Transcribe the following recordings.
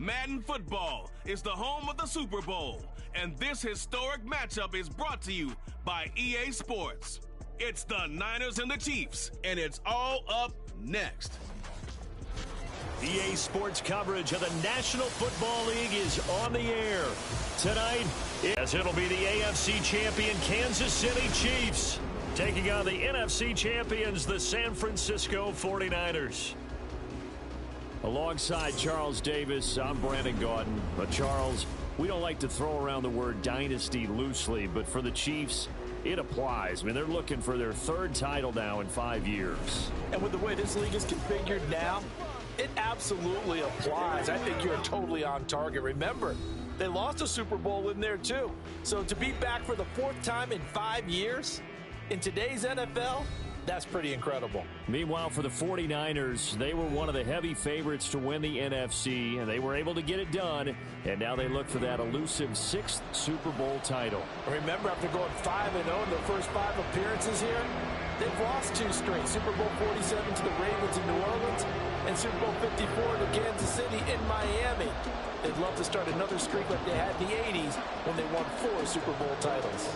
Madden football is the home of the Super Bowl, and this historic matchup is brought to you by EA Sports. It's the Niners and the Chiefs, and it's all up next. EA Sports coverage of the National Football League is on the air tonight, as it'll be the AFC champion Kansas City Chiefs taking on the NFC champions, the San Francisco 49ers. Alongside Charles Davis, I'm Brandon Gaudin. But Charles, we don't like to throw around the word dynasty loosely, but for the Chiefs, it applies. I mean, they're looking for their third title now in 5 years. And with the way this league is configured now, it absolutely applies. I think you're totally on target. Remember, they lost a Super Bowl in there too. So to be back for the fourth time in 5 years in today's NFL, that's pretty incredible. Meanwhile, for the 49ers, they were one of the heavy favorites to win the NFC, and they were able to get it done, and now they look for that elusive 6th Super Bowl title. Remember, after going 5-0 in their first 5 appearances here, they've lost 2 straight. Super Bowl 47 to the Ravens in New Orleans and Super Bowl 54 to Kansas City in Miami. They'd love to start another streak like they had in the 80s when they won 4 Super Bowl titles.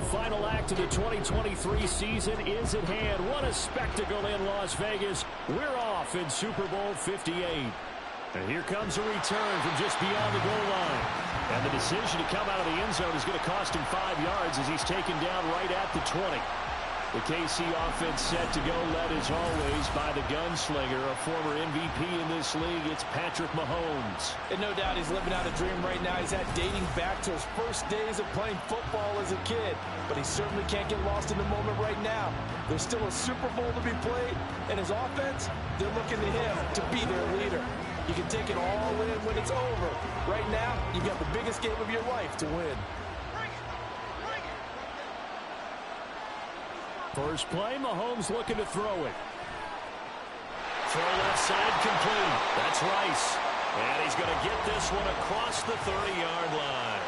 Final act of the 2023 season is at hand. What a spectacle in Las Vegas. We're off in Super Bowl 58. And here comes a return from just beyond the goal line. And the decision to come out of the end zone is going to cost him 5 yards as he's taken down right at the 20. The KC offense set to go, led as always by the gunslinger, a former MVP in this league. It's Patrick Mahomes. And no doubt he's living out a dream right now. He's had dating back to his first days of playing football as a kid. But he certainly can't get lost in the moment right now. There's still a Super Bowl to be played, and his offense, they're looking to him to be their leader. You can take it all in when it's over. Right now, you've got the biggest game of your life to win. First play, Mahomes looking to throw it. Throw left side complete. That's Rice. And he's going to get this one across the 30-yard line.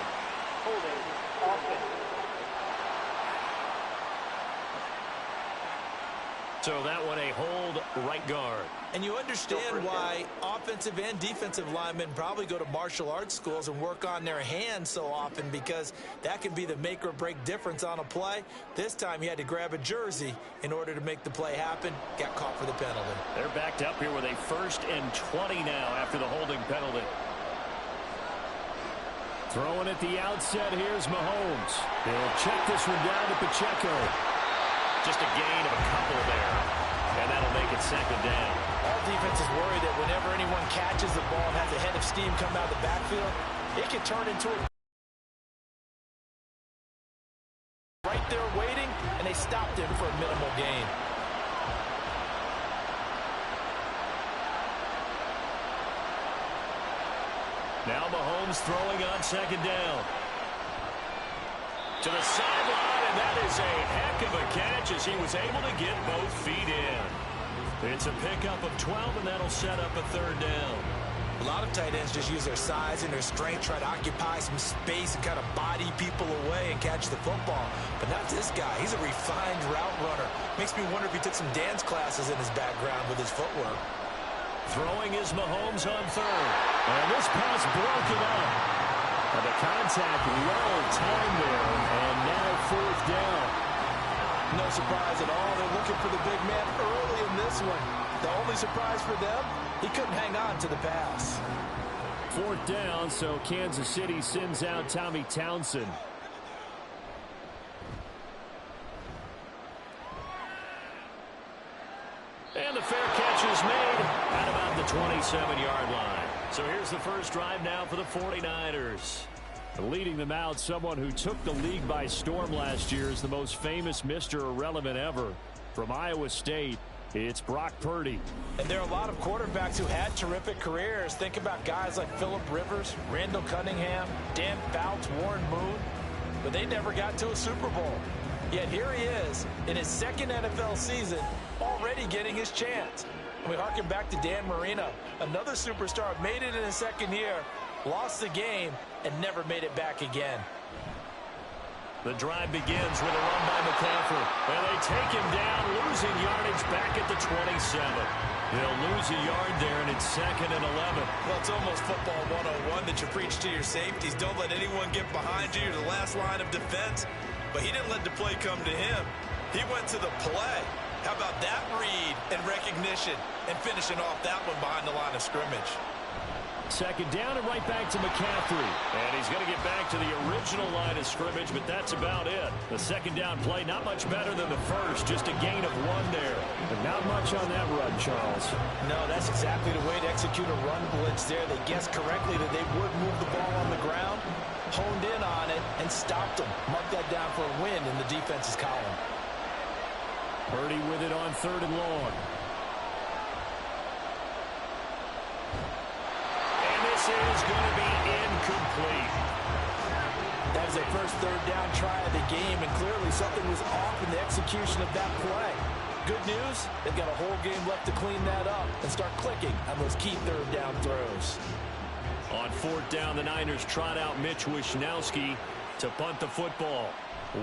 Holding offense. So that one a hold right guard. And you understand why offensive and defensive linemen probably go to martial arts schools and work on their hands so often, because that can be the make or break difference on a play. This time he had to grab a jersey in order to make the play happen. Got caught for the penalty. They're backed up here with a 1st and 20 now after the holding penalty. Throwing at the outset, here's Mahomes. He'll check this one down to Pacheco. Just a gain of a couple there, and that'll make it 2nd down. All defenses worry that whenever anyone catches the ball and has a head of steam come out of the backfield, it can turn into a right there waiting, and they stopped him for a minimal gain. Now Mahomes throwing on 2nd down. To the sideline, and that is a heck of a catch as he was able to get both feet in. It's a pickup of 12, and that'll set up a 3rd down. A lot of tight ends just use their size and their strength, try to occupy some space and kind of body people away and catch the football. But not this guy. He's a refined route runner. Makes me wonder if he took some dance classes in his background with his footwork. Throwing is Mahomes on 3rd. And this pass broken up. And the contact well timed there, and now 4th down. No surprise at all. They're looking for the big man early in this one. The only surprise for them, he couldn't hang on to the pass. 4th down, so Kansas City sends out Tommy Townsend. And the fair catch is made at about the 27-yard line. So here's the first drive now for the 49ers. Leading them out, someone who took the league by storm last year is the most famous Mr. Irrelevant ever. From Iowa State, it's Brock Purdy. And there are a lot of quarterbacks who had terrific careers. Think about guys like Phillip Rivers, Randall Cunningham, Dan Fouts, Warren Moon. But they never got to a Super Bowl. Yet here he is in his second NFL season, already getting his chance. We harken back to Dan Marino, another superstar, made it in his second year, lost the game, and never made it back again. The drive begins with a run by McCaffrey. And they take him down, losing yardage back at the 27. They'll lose a yard there, and it's 2nd and 11. Well, it's almost football 101 that you preach to your safeties. Don't let anyone get behind you. You're the last line of defense. But he didn't let the play come to him. He went to the play. How about that read and recognition and finishing off that one behind the line of scrimmage? 2nd down and right back to McCaffrey. And he's going to get back to the original line of scrimmage, but that's about it. The 2nd down play, not much better than the first, just a gain of 1 there. But not much on that run, Charles. No, that's exactly the way to execute a run blitz there. They guessed correctly that they would move the ball on the ground, honed in on it, and stopped them. Mark that down for a win in the defense's column. Purdy with it on 3rd and long. This is going to be incomplete. That is their first 3rd down try of the game, and clearly something was off in the execution of that play. Good news, they've got a whole game left to clean that up and start clicking on those key 3rd down throws. On 4th down, the Niners trot out Mitch Wishnowsky to punt the football.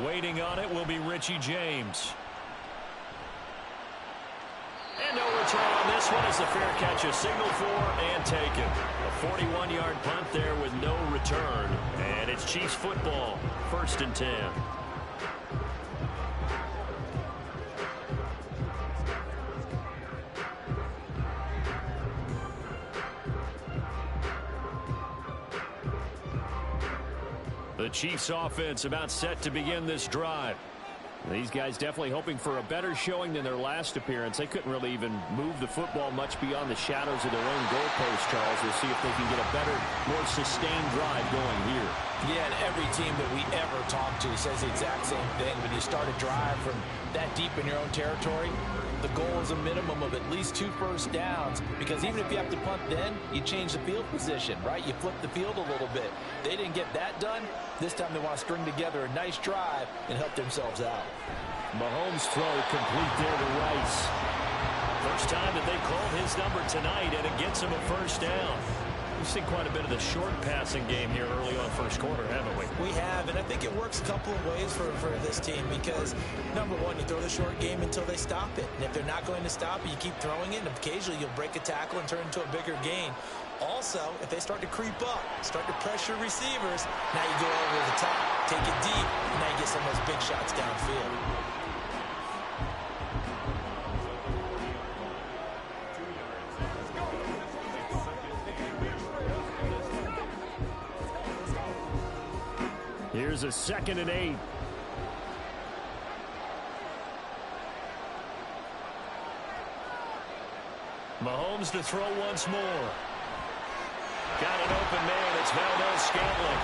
Waiting on it will be Richie James. And no return on this one as the fair catch is signaled for and taken. A 41-yard punt there with no return. And it's Chiefs football, 1st and 10. The Chiefs offense about set to begin this drive. These guys definitely hoping for a better showing than their last appearance. They couldn't really even move the football much beyond the shadows of their own goalpost, Charles. We'll see if they can get a better, more sustained drive going here. Yeah, and every team that we ever talk to says the exact same thing. When you start a drive from that deep in your own territory, the goal is a minimum of at least 2 first downs, because even if you have to punt then, you change the field position, right? You flip the field a little bit. They didn't get that done. This time they want to string together a nice drive and help themselves out. Mahomes' throw complete there to Rice. First time that they called his number tonight, and it gets him a first down. We've seen quite a bit of the short passing game here early on first quarter, haven't we? We have, and I think it works a couple of ways for this team because, number one, you throw the short game until they stop it. And if they're not going to stop it, you keep throwing it, and occasionally you'll break a tackle and turn into a bigger gain. Also, if they start to creep up, start to pressure receivers, now you go over the top, take it deep, and now you get some of those big shots downfield. Here's a 2nd and 8. Mahomes to throw once more. Got an open man. It's Valdez-Scantling.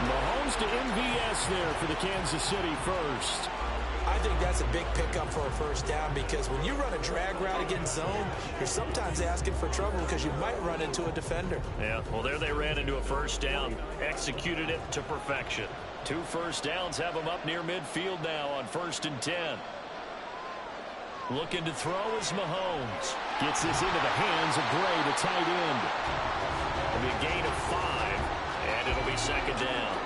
Mahomes to MVS there for the Kansas City first. I think that's a big pickup for a first down because when you run a drag route against zone, you're sometimes asking for trouble because you might run into a defender. Yeah, well, there they ran into a first down, executed it to perfection. 2 first downs have them up near midfield now on 1st and 10. Looking to throw is Mahomes. Gets this into the hands of Gray, the tight end. It'll be a gain of 5, and it'll be 2nd down.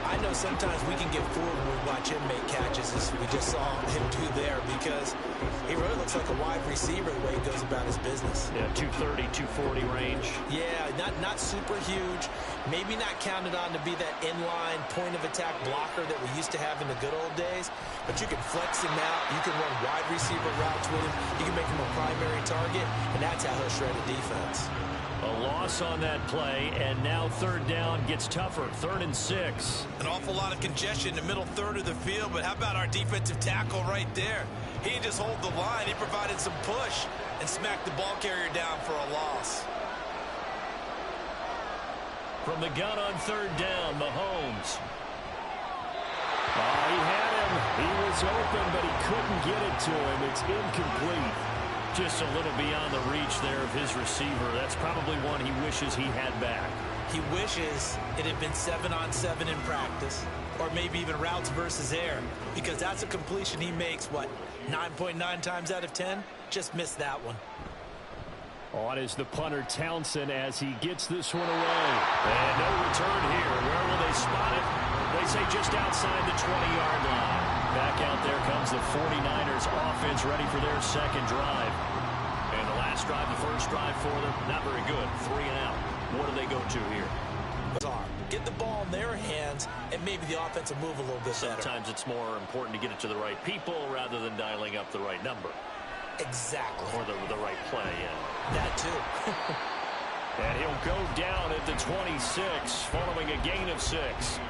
I know sometimes we can get fooled when we watch him make catches, as we just saw him do there, because he really looks like a wide receiver the way he goes about his business. Yeah, 230, 240 range. Yeah, not super huge. Maybe not counted on to be that inline point-of-attack blocker that we used to have in the good old days, but you can flex him out. You can run wide receiver routes with him. You can make him a primary target, and that's how he'll shred a defense. A loss on that play, and now 3rd down gets tougher. 3rd and 6. An awful lot of congestion in the middle third of the field, but how about our defensive tackle right there? He didn't just hold the line. He provided some push and smacked the ball carrier down for a loss. From the gun on 3rd down, Mahomes. He had him. He was open, but he couldn't get it to him. It's incomplete. Just a little beyond the reach there of his receiver. That's probably one he wishes he had back. He wishes it had been 7-on-7 in practice, or maybe even routes versus air, because that's a completion he makes, what, 9.9 times out of 10? Just missed that one. On is the punter Townsend as he gets this one away. And no return here. Where will they spot it? They say just outside the 20-yard line. Back out there comes the 49ers offense ready for their second drive. And the last drive, the first drive for them, not very good. 3 and out. What do they go to here? Get the ball in their hands, and maybe the offense will move a little bit better. Sometimes it's more important to get it to the right people rather than dialing up the right number. Exactly. Or the right play, yeah. That too. And he'll go down at the 26 following a gain of 6.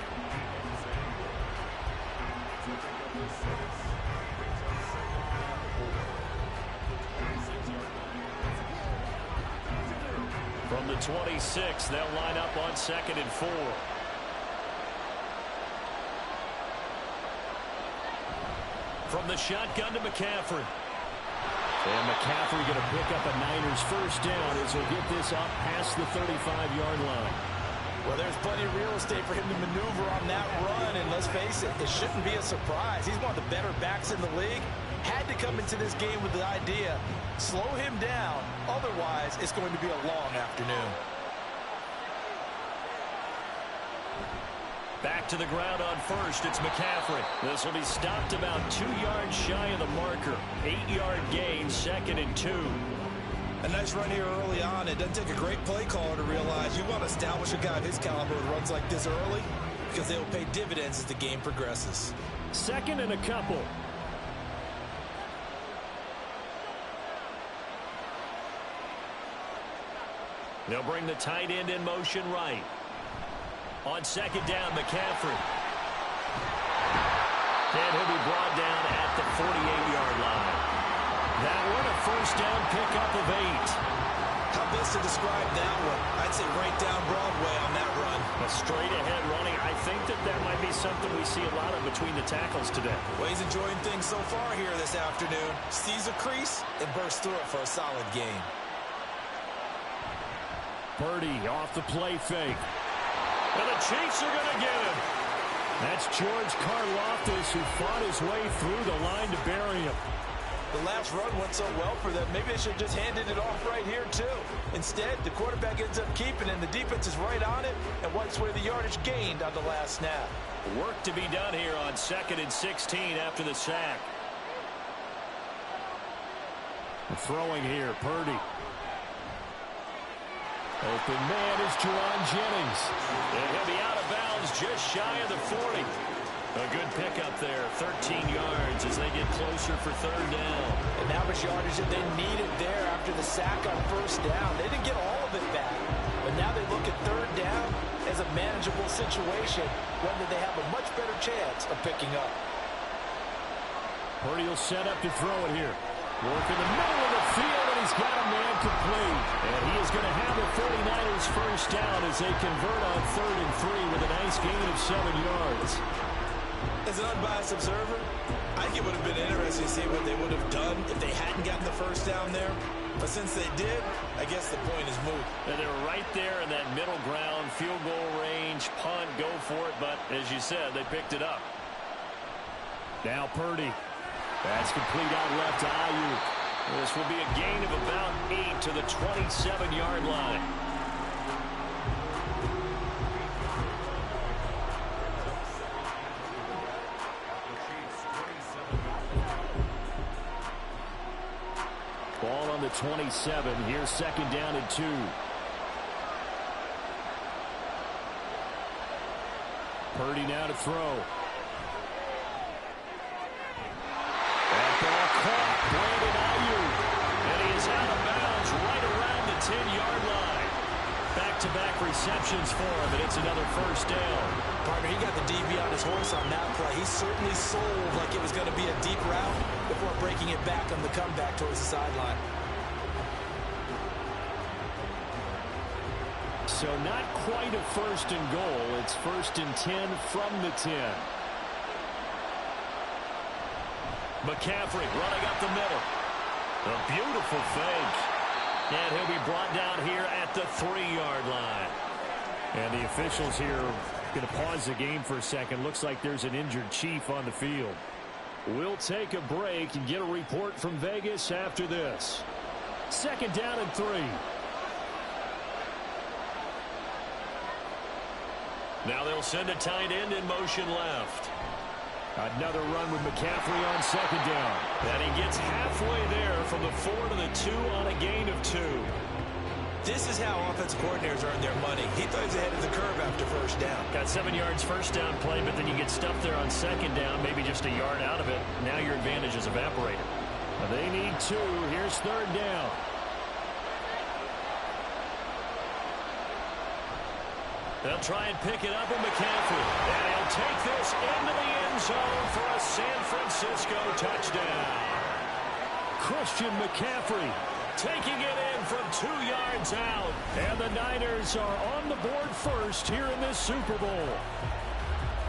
From the 26, they'll line up on 2nd and 4. From the shotgun to McCaffrey. And McCaffrey going to pick up a Niners first down as he'll get this up past the 35-yard line. Well, there's plenty of real estate for him to maneuver on that run, and let's face it, it shouldn't be a surprise. He's one of the better backs in the league. Had to come into this game with the idea, slow him down, otherwise it's going to be a long afternoon. Back to the ground on first, it's McCaffrey. This will be stopped about 2 yards shy of the marker. 8-yard gain, 2nd and 2. A nice run here early on. It doesn't take a great play caller to realize you want to establish a guy of his caliber with runs like this early, because they will pay dividends as the game progresses. 2nd and a couple. They'll bring the tight end in motion right. On 2nd down, McCaffrey. And he'll be brought down at the 48-yard line. That one, a first down pickup of 8. How best to describe that one? I'd say right down Broadway on that run. A straight-ahead running. I think that might be something we see a lot of between the tackles today. Well, he's enjoying things so far here this afternoon. Sees a crease and bursts through it for a solid gain. Purdy off the play fake. And the Chiefs are going to get him. That's George Karlaftis, who fought his way through the line to bury him. The last run went so well for them. Maybe they should have just handed it off right here, too. Instead, the quarterback ends up keeping it, and the defense is right on it and wipes away the yardage gained on the last snap. Work to be done here on 2nd and 16 after the sack. Throwing here, Purdy. Open man is Jerron Jennings. And he'll be out of bounds just shy of the 40. A good pickup there, 13 yards as they get closer for 3rd down. And that was yardage that they needed there after the sack on 1st down. They didn't get all of it back, but now they look at 3rd down as a manageable situation, one that they have a much better chance of picking up. Purdy will set up to throw it here. Work in the middle of the field, and he's got a man complete. And he is going to have the 49ers first down as they convert on 3rd and 3 with a nice gain of 7 yards. As an unbiased observer, I think it would have been interesting to see what they would have done if they hadn't gotten the first down there. But since they did, I guess the point is moot. And they were right there in that middle ground, field goal range, punt, go for it. But as you said, they picked it up. Now Purdy. That's complete out left to Ayuk. This will be a gain of about 8 to the 27-yard line. Ball on the 27. Here's 2nd down and 2. Purdy now to throw. Ball caught, Brandon Ayuk, and he is out of bounds right around the 10-yard line. Back-to-back receptions for him, and it's another first down. Partner, he got the DB on his horse on that play. He certainly sold like it was going to be a deep route before breaking it back on the comeback towards the sideline. So not quite a 1st and goal. It's 1st and 10 from the 10. McCaffrey running up the middle. A beautiful fake. And he'll be brought down here at the 3-yard line. And the officials here are going to pause the game for a second. Looks like there's an injured Chief on the field. We'll take a break and get a report from Vegas after this. 2nd down and 3. Now they'll send a tight end in motion left. Another run with McCaffrey on 2nd down. And he gets halfway there from the 4 to the 2 on a gain of 2. This is how offensive coordinators earn their money. He thought he was ahead of the curve after 1st down. Got 7 yards first down play, but then you get stuffed there on 2nd down, maybe just a yard out of it. Now your advantage is evaporated. They need 2. Here's 3rd down. They'll try and pick it up with McCaffrey. And he'll take this into the end zone for a San Francisco touchdown. Christian McCaffrey taking it in from 2 yards out. And the Niners are on the board first here in this Super Bowl.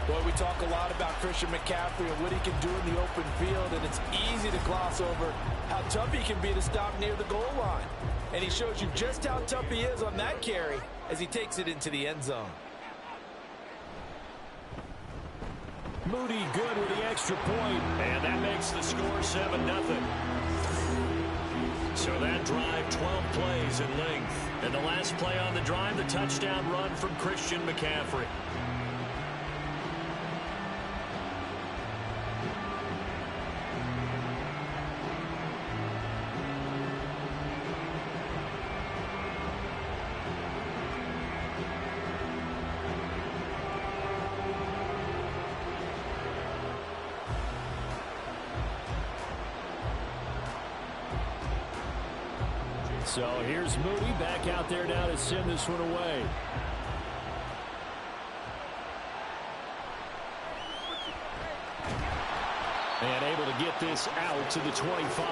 Boy, we talk a lot about Christian McCaffrey and what he can do in the open field, and it's easy to gloss over how tough he can be to stop near the goal line. And he shows you just how tough he is on that carry as he takes it into the end zone. Moody good with the extra point, and that makes the score 7-0. So that drive, 12 plays in length. And the last play on the drive, the touchdown run from Christian McCaffrey. So here's Moody back out there now to send this one away. And able to get this out to the 25.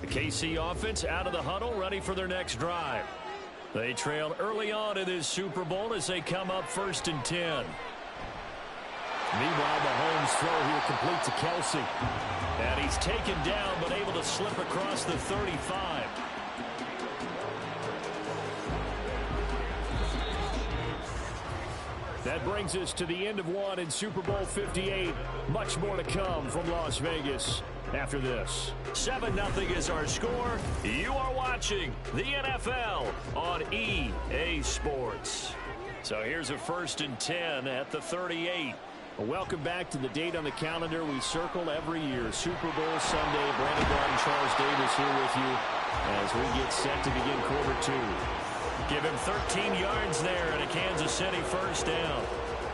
KC offense out of the huddle, ready for their next drive. They trailed early on in this Super Bowl as they come up 1st and 10. Meanwhile, Mahomes' throw here complete to Kelsey. And he's taken down, but able to slip across the 35. That brings us to the end of one in Super Bowl 58. Much more to come from Las Vegas after this. 7-0 is our score. You are watching the NFL on EA Sports. So here's a 1st and 10 at the 38. Welcome back to the date on the calendar we circle every year. Super Bowl Sunday. Brandon Broughton, Charles Davis here with you as we get set to begin quarter 2. Give him 13 yards there and a Kansas City 1st down.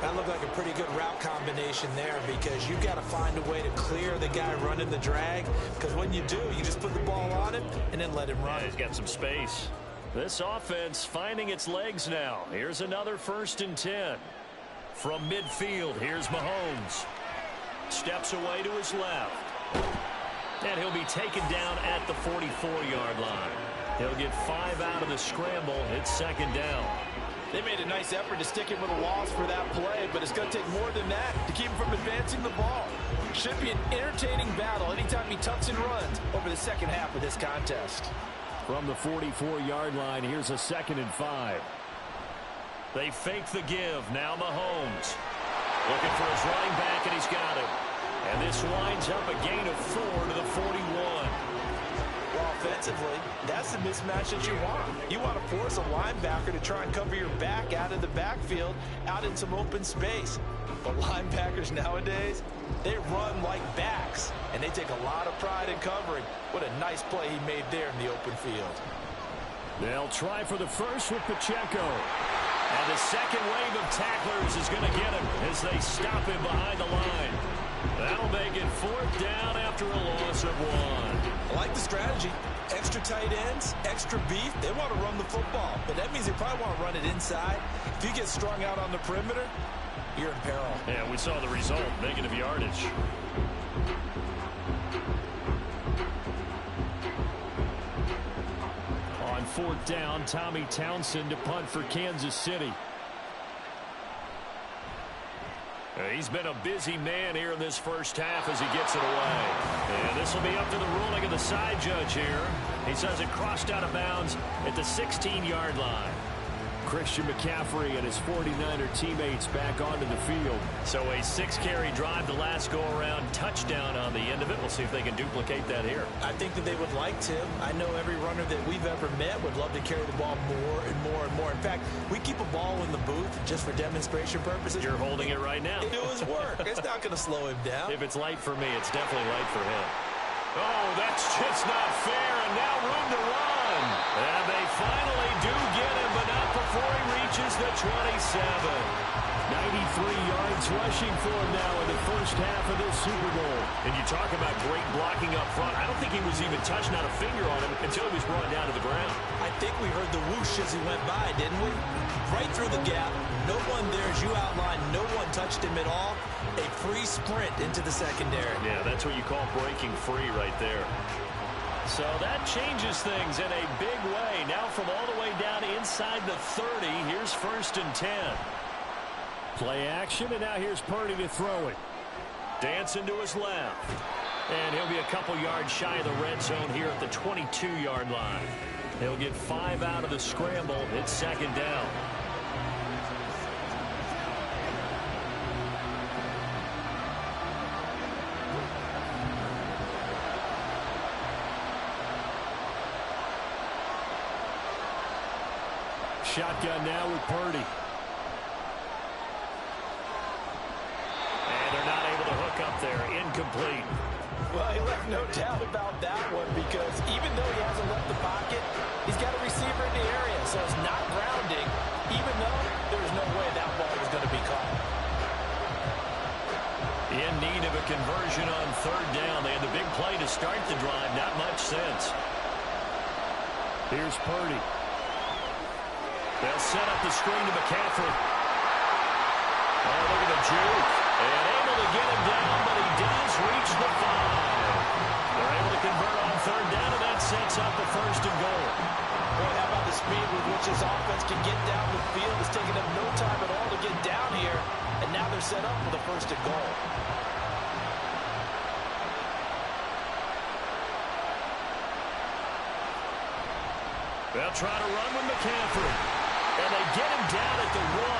That looked like a pretty good route combination there because you've got to find a way to clear the guy running the drag, because when you do, you just put the ball on him and then let him run. Yeah, he's got some space. This offense finding its legs now. Here's another 1st and 10. From midfield, here's Mahomes. Steps away to his left. And he'll be taken down at the 44-yard line. He'll get 5 out of the scramble. It's 2nd down. They made a nice effort to stick him with a loss for that play, but it's going to take more than that to keep him from advancing the ball. Should be an entertaining battle anytime he tucks and runs over the second half of this contest. From the 44-yard line, here's a 2nd and 5. They fake the give. Now Mahomes looking for his running back, and he's got him. And this winds up a gain of 4 to the 41. Well, offensively, that's the mismatch that you want. You want to force a linebacker to try and cover your back out of the backfield, out in some open space. But linebackers nowadays, they run like backs, and they take a lot of pride in covering. What a nice play he made there in the open field. They'll try for the first with Pacheco. And the second wave of tacklers is going to get him as they stop him behind the line. That'll make it 4th down after a loss of 1. I like the strategy. Extra tight ends, extra beef. They want to run the football, but that means they probably want to run it inside. If you get strung out on the perimeter, you're in peril. Yeah, we saw the result, negative yardage. 4th down. Tommy Townsend to punt for Kansas City. He's been a busy man here in this first half as he gets it away. And this will be up to the ruling of the side judge here. He says it crossed out of bounds at the 16-yard line. Christian McCaffrey and his 49er teammates back onto the field. So a 6-carry drive the last go-around, touchdown on the end of it. We'll see if they can duplicate that here. I think that they would like to. I know every runner that we've ever met would love to carry the ball more and more and more. In fact, we keep a ball in the booth just for demonstration purposes. You're holding it right now. Do his work. It's not going to slow him down. If it's light for me, it's definitely light for him. Oh, that's just not fair, and now room to run. And they finally do get him, but not before he reaches the 27. 93 yards rushing for him now in the first half of this Super Bowl. And you talk about great blocking up front. I don't think he was even touched, not a finger on him, until he was brought down to the ground. I think we heard the whoosh as he went by, didn't we? Right through the gap. No one there, as you outlined, no one touched him at all. A free sprint into the secondary. Yeah, that's what you call breaking free right there. So that changes things in a big way. Now from all the way down inside the 30, here's 1st and 10. Play action, and now here's Purdy to throw it. Dancing to his left. And he'll be a couple yards shy of the red zone here at the 22-yard line. He'll get 5 out of the scramble. It's 2nd down. Shotgun now with Purdy. And they're not able to hook up there. Incomplete. Well, he left no doubt about that one because even though he hasn't left the pocket, he's got a receiver in the area, so it's not grounding, even though there's no way that ball was going to be caught. In need of a conversion on 3rd down. They had the big play to start the drive. Not much sense. Here's Purdy. They'll set up the screen to McCaffrey. Oh, look at the juke. And able to get him down, but he does reach the 5. They're able to convert on 3rd down, and that sets up a 1st and goal. Boy, how about the speed with which his offense can get down the field? It's taken them no time at all to get down here, and now they're set up for the 1st and goal. They'll try to run with McCaffrey. And they get him down at the 1.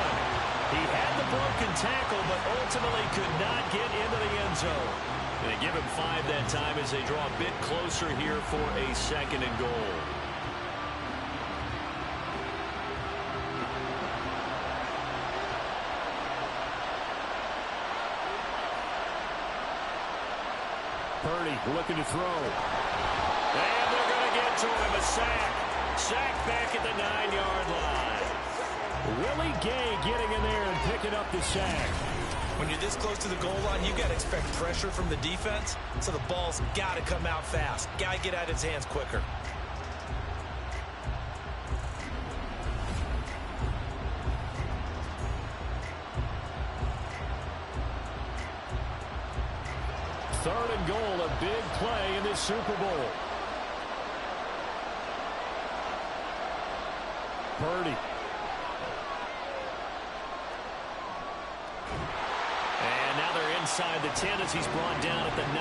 He had the broken tackle, but ultimately could not get into the end zone. And they give him 5 that time as they draw a bit closer here for a 2nd and goal. Purdy looking to throw. And they're going to get to him. A sack. Sack back at the 9-yard line. Willie Gay getting in there and picking up the sack. When you're this close to the goal line, you got to expect pressure from the defense, so the ball's got to come out fast. Got to get out of his hands quicker. Third and goal, a big play in this Super Bowl. Purdy. And now they're inside the 10 as he's brought down at the 9.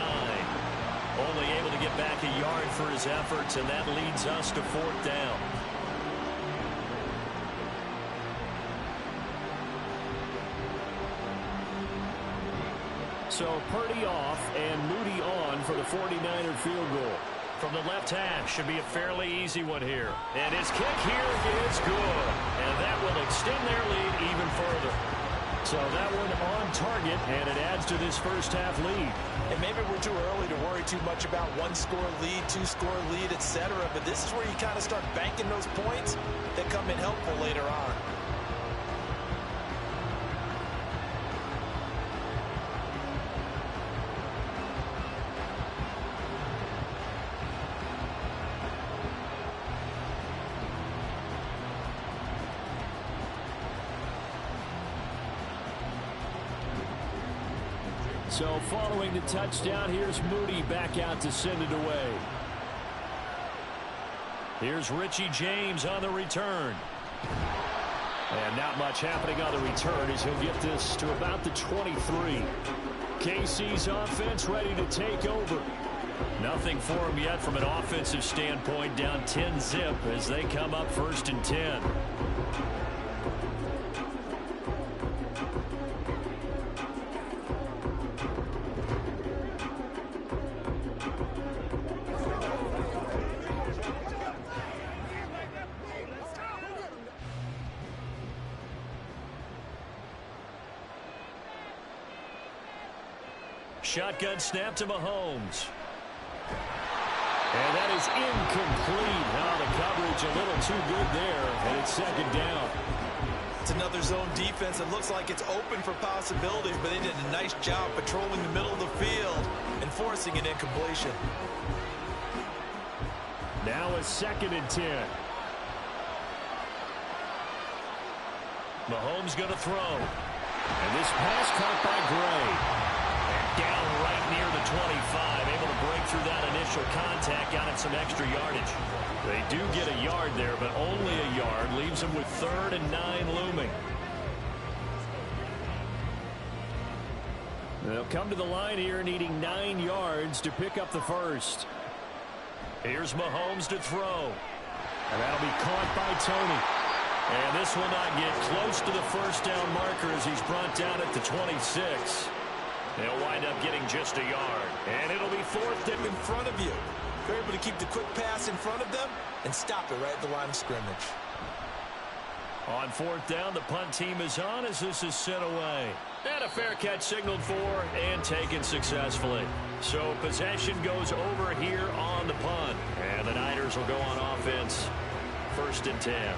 Only able to get back a yard for his efforts, and that leads us to 4th down. So Purdy off and Moody on for the 49er field goal. From the left hash, should be a fairly easy one here. And his kick here is good. And that will extend their lead even further. So that one on target, and it adds to this first half lead. And maybe we're too early to worry too much about 1-score lead, 2-score lead, etc. But this is where you kind of start banking those points that come in helpful later on. So following the touchdown, here's Moody back out to send it away. Here's Richie James on the return. And not much happening on the return as he'll get this to about the 23. KC's offense ready to take over. Nothing for him yet from an offensive standpoint, down 10-zip as they come up 1st and 10. Shotgun snap to Mahomes. And that is incomplete. Now the coverage a little too good there, and it's 2nd down. It's another zone defense. It looks like it's open for possibilities, but they did a nice job patrolling the middle of the field and forcing an incompletion. Now a 2nd and 10. Mahomes going to throw. And this pass caught by Gray. Down right near the 25, able to break through that initial contact, got it some extra yardage. They do get a yard there, but only a yard, leaves them with 3rd and 9 looming. They'll come to the line here needing 9 yards to pick up the first. Here's Mahomes to throw. And that'll be caught by Tony. And this will not get close to the first down marker as he's brought down at the 26. They'll wind up getting just a yard. And it'll be 4th Dip in front of you. You're able to keep the quick pass in front of them and stop it right at the line of scrimmage. On 4th down, the punt team is on as this is sent away. And a fair catch signaled for and taken successfully. So possession goes over here on the punt. And the Niners will go on offense. 1st and 10.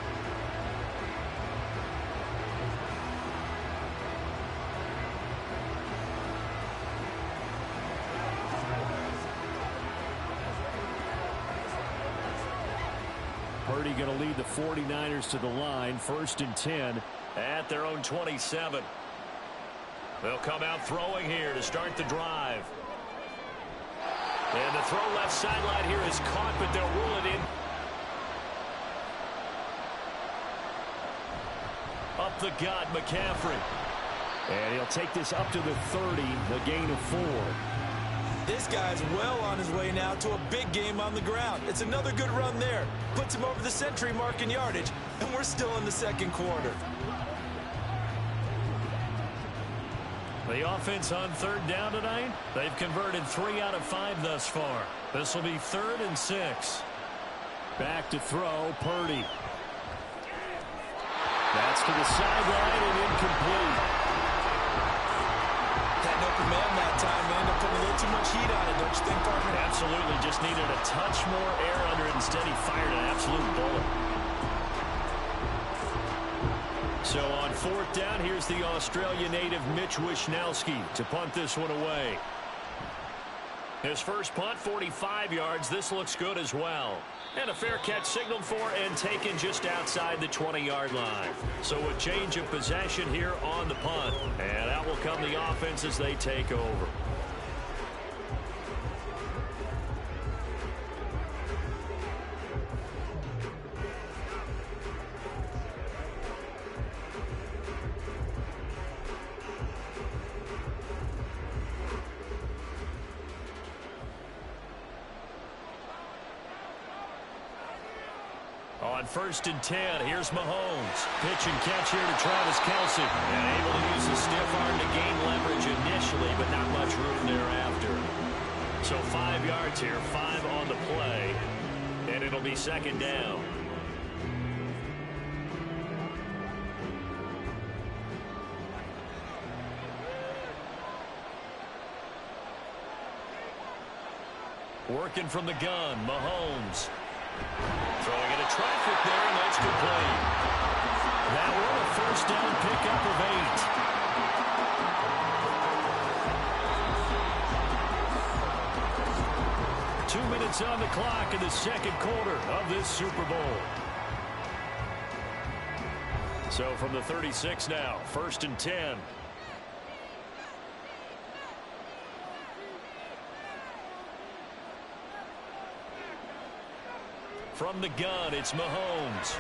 Purdy going to lead the 49ers to the line. 1st and 10 at their own 27. They'll come out throwing here to start the drive. And the throw left sideline here is caught, but they'll rule it in. Up the gut, McCaffrey. And he'll take this up to the 30, a gain of 4. This guy's well on his way now to a big game on the ground. It's another good run there. Puts him over the century mark in yardage, and we're still in the 2nd quarter. The offense on 3rd down tonight, they've converted 3 out of 5 thus far. This will be 3rd and 6. Back to throw, Purdy. That's to the sideline and incomplete. Had no command that time, man. They're putting a little too much heat on it, don't you think, partner? Absolutely. Just needed a touch more air under it. Instead, he fired an absolute bullet. So on 4th down, here's the Australia native Mitch Wishnowsky to punt this one away. His first punt, 45 yards. This looks good as well. And a fair catch signaled for and taken just outside the 20-yard line. So a change of possession here on the punt. And out will come the offense as they take over. On 1st and 10, here's Mahomes. Pitch and catch here to Travis Kelce. And able to use the stiff arm to gain leverage initially, but not much room thereafter. So 5 yards here, 5 on the play. And it'll be 2nd down. Working from the gun, Mahomes. Throwing into traffic there, and that's complete. That one a 1st down pickup of 8. 2 minutes on the clock in the 2nd quarter of this Super Bowl. So from the 36 now, 1st and 10. From the gun, it's Mahomes.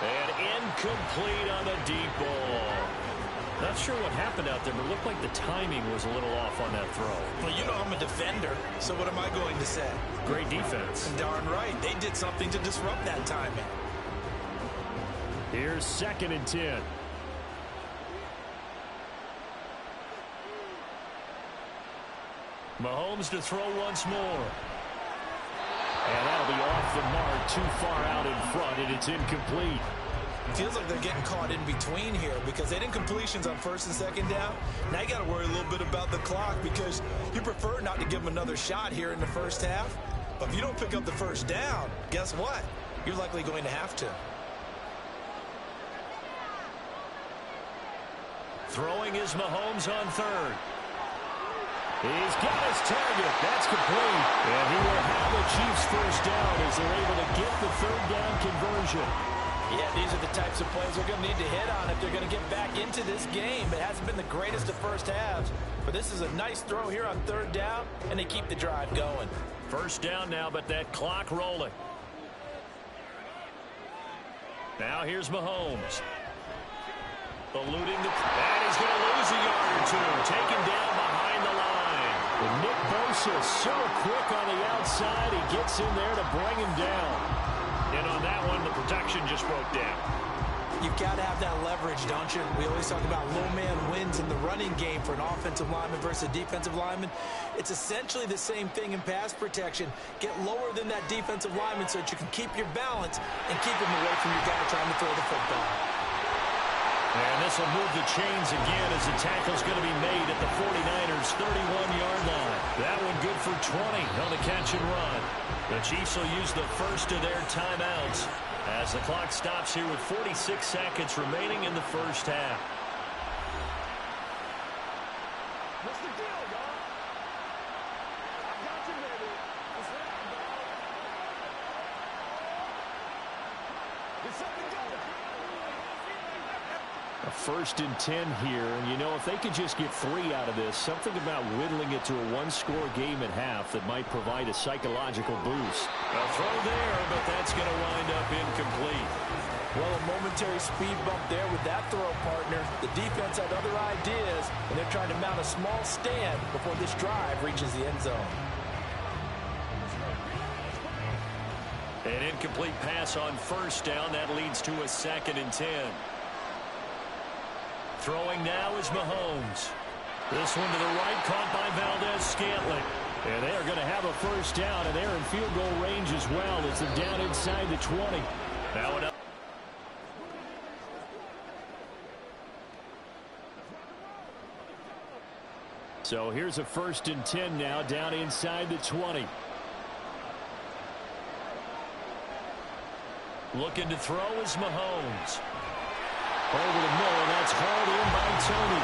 And incomplete on the deep ball. Not sure what happened out there, but it looked like the timing was a little off on that throw. Well, you know I'm a defender, so what am I going to say? Great defense. Darn right. They did something to disrupt that timing. Here's 2nd and 10. Mahomes to throw once more. And that'll be off the mark, too far out in front, and it's incomplete. Feels like they're getting caught in between here because they didn't completions on 1st and 2nd down. Now you got to worry a little bit about the clock because you prefer not to give them another shot here in the 1st half. But if you don't pick up the 1st down, guess what? You're likely going to have to. Throwing is Mahomes on 3rd. He's got his target. That's complete. And he will have the Chiefs 1st down as they're able to get the 3rd down conversion. Yeah, these are the types of plays they're going to need to hit on if they're going to get back into this game. It hasn't been the greatest of 1st halves, but this is a nice throw here on 3rd down, and they keep the drive going. 1st down now, but that clock rolling. Now here's Mahomes. Eluding the... And he's going to lose a yard or two. Taken down behind the line. And Nick Bosa so quick on the outside. He gets in there to bring him down. And on that one, the protection just broke down. You've got to have that leverage, don't you? We always talk about low man wins in the running game for an offensive lineman versus a defensive lineman. It's essentially the same thing in pass protection. Get lower than that defensive lineman so that you can keep your balance and keep him away from your guy trying to throw the football. And this will move the chains again as the tackle's going to be made at the 49ers' 31-yard line. That one good for 20 on the catch and run. The Chiefs will use the first of their timeouts as the clock stops here with 46 seconds remaining in the 1st half. What's the deal, y'all? I got you, baby. It's right, dog. It's up and go. A 1st and 10 here, and you know, if they could just get 3 out of this, something about whittling it to a one-score game at half that might provide a psychological boost. A throw there, but that's going to wind up incomplete. Well, a momentary speed bump there with that throw, partner. The defense had other ideas, and they're trying to mount a small stand before this drive reaches the end zone. An incomplete pass on 1st down. That leads to a 2nd and 10. Throwing now is Mahomes. This one to the right, caught by Valdez-Scantling. And they are going to have a 1st down, and they're in field goal range as well as they're down inside the 20. Now it up. So here's a 1st and 10 now, down inside the 20. Looking to throw is Mahomes. Over the middle, that's hauled in by Tony.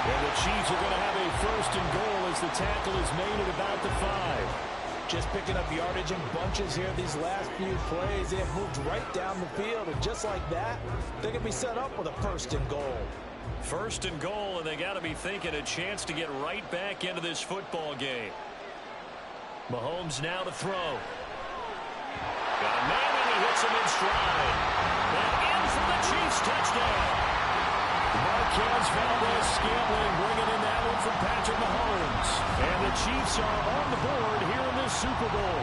And the Chiefs are going to have a 1st and goal as the tackle is made at about the 5. Just picking up yardage in bunches here these last few plays. They have moved right down the field, and just like that, they're going to be set up with a 1st and goal. 1st and goal, and they got to be thinking a chance to get right back into this football game. Mahomes now to throw. Got a man, and he hits him in stride. And in for the Chiefs touchdown. Marquez Valdez-Scantling bringing in that one from Patrick Mahomes. And the Chiefs are on the board here in this Super Bowl.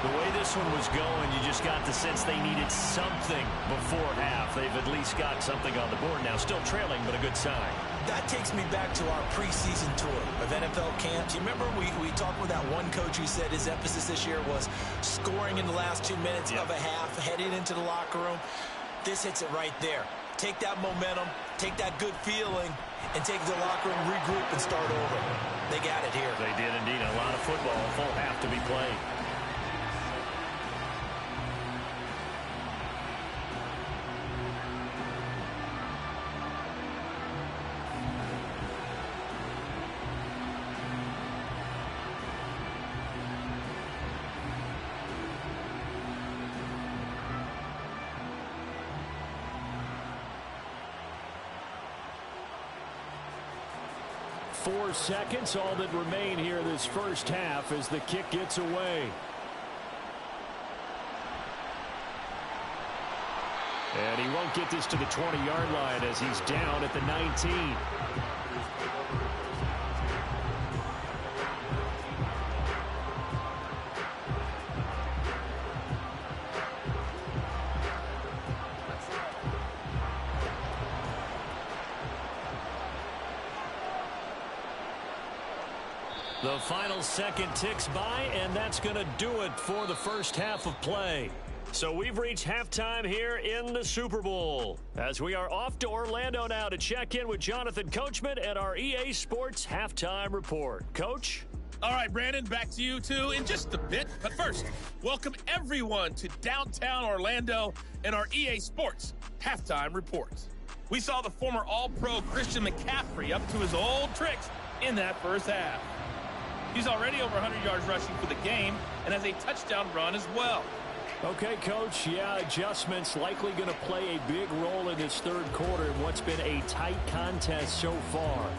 The way this one was going, you just got the sense they needed something before half. They've at least got something on the board now. Still trailing, but a good sign. That takes me back to our preseason tour of NFL camps. You remember we talked with that one coach who said his emphasis this year was scoring in the last 2 minutes of a half, heading into the locker room. This hits it right there. Take that momentum, take that good feeling, and take it to the locker room, regroup, and start over. They got it here. They did indeed. A lot of football, full half to be played. Four seconds, all that remain here this 1st half as the kick gets away. And he won't get this to the 20-yard line as he's down at the 19. The final second ticks by, and that's going to do it for the first half of play. So we've reached halftime here in the Super Bowl, as we are off to Orlando now to check in with Jonathan Coachman at our EA Sports Halftime Report. Coach? All right, Brandon, back to you, too, in just a bit. But first, welcome everyone to downtown Orlando and our EA Sports Halftime Report. We saw the former All-Pro Christian McCaffrey up to his old tricks in that first half. He's already over 100 yards rushing for the game and has a touchdown run as well. Okay, Coach, yeah, adjustments likely going to play a big role in this third quarter in what's been a tight contest so far.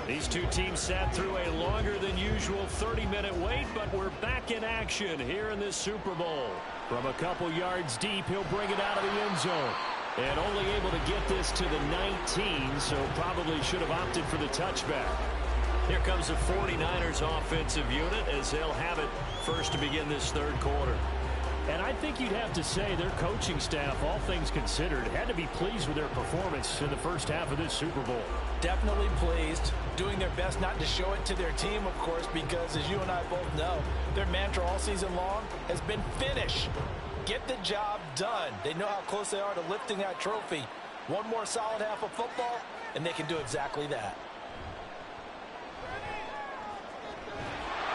These two teams sat through a longer than usual 30-minute wait, but we're back in action here in this Super Bowl. From a couple yards deep, he'll bring it out of the end zone. And only able to get this to the 19, so probably should have opted for the touchback. Here comes the 49ers offensive unit as they'll have it first to begin this third quarter. And I think you'd have to say their coaching staff, all things considered, had to be pleased with their performance in the first half of this Super Bowl. Definitely pleased, doing their best not to show it to their team, of course, because as you and I both know, their mantra all season long has been finish. Get the job done. They know how close they are to lifting that trophy. One more solid half of football, and they can do exactly that.